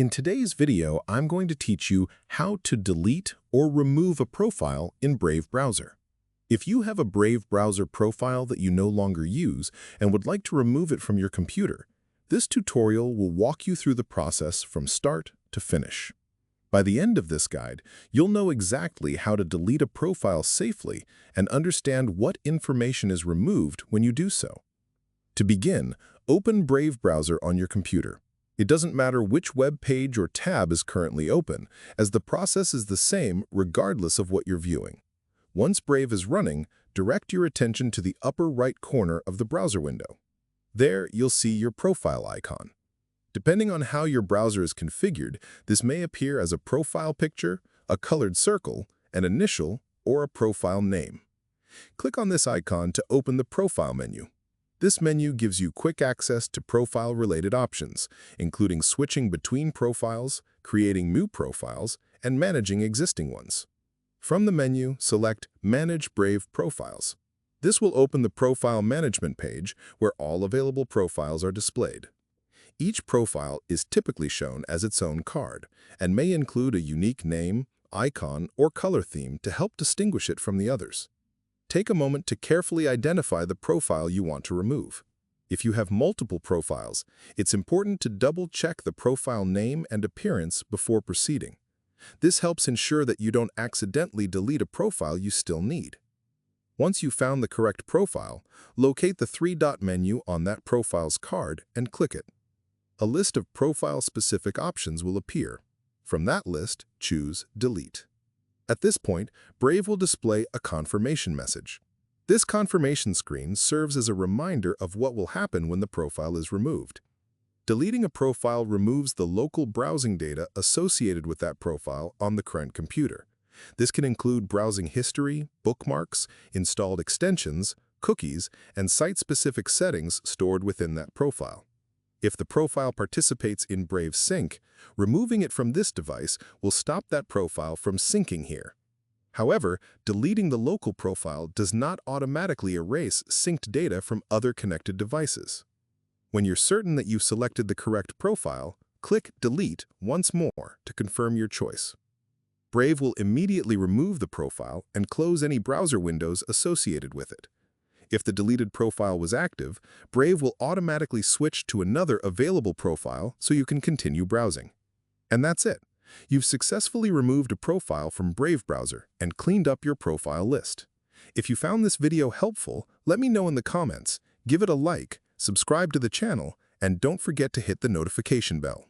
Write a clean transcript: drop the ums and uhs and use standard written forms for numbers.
In today's video, I'm going to teach you how to delete or remove a profile in Brave Browser. If you have a Brave Browser profile that you no longer use and would like to remove it from your computer, this tutorial will walk you through the process from start to finish. By the end of this guide, you'll know exactly how to delete a profile safely and understand what information is removed when you do so. To begin, open Brave Browser on your computer. It doesn't matter which web page or tab is currently open, as the process is the same regardless of what you're viewing. Once Brave is running, direct your attention to the upper right corner of the browser window. There, you'll see your profile icon. Depending on how your browser is configured, this may appear as a profile picture, a colored circle, an initial, or a profile name. Click on this icon to open the Profile menu. This menu gives you quick access to profile-related options, including switching between profiles, creating new profiles, and managing existing ones. From the menu, select Manage Brave Profiles. This will open the Profile Management page, where all available profiles are displayed. Each profile is typically shown as its own card, and may include a unique name, icon, or color theme to help distinguish it from the others. Take a moment to carefully identify the profile you want to remove. If you have multiple profiles, it's important to double-check the profile name and appearance before proceeding. This helps ensure that you don't accidentally delete a profile you still need. Once you've found the correct profile, locate the three-dot menu on that profile's card and click it. A list of profile-specific options will appear. From that list, choose Delete. At this point, Brave will display a confirmation message. This confirmation screen serves as a reminder of what will happen when the profile is removed. Deleting a profile removes the local browsing data associated with that profile on the current computer. This can include browsing history, bookmarks, installed extensions, cookies, and site-specific settings stored within that profile. If the profile participates in Brave Sync, removing it from this device will stop that profile from syncing here. However, deleting the local profile does not automatically erase synced data from other connected devices. When you're certain that you've selected the correct profile, click Delete once more to confirm your choice. Brave will immediately remove the profile and close any browser windows associated with it. If the deleted profile was active, Brave will automatically switch to another available profile so you can continue browsing. And that's it. You've successfully removed a profile from Brave Browser and cleaned up your profile list. If you found this video helpful, let me know in the comments, give it a like, subscribe to the channel, and don't forget to hit the notification bell.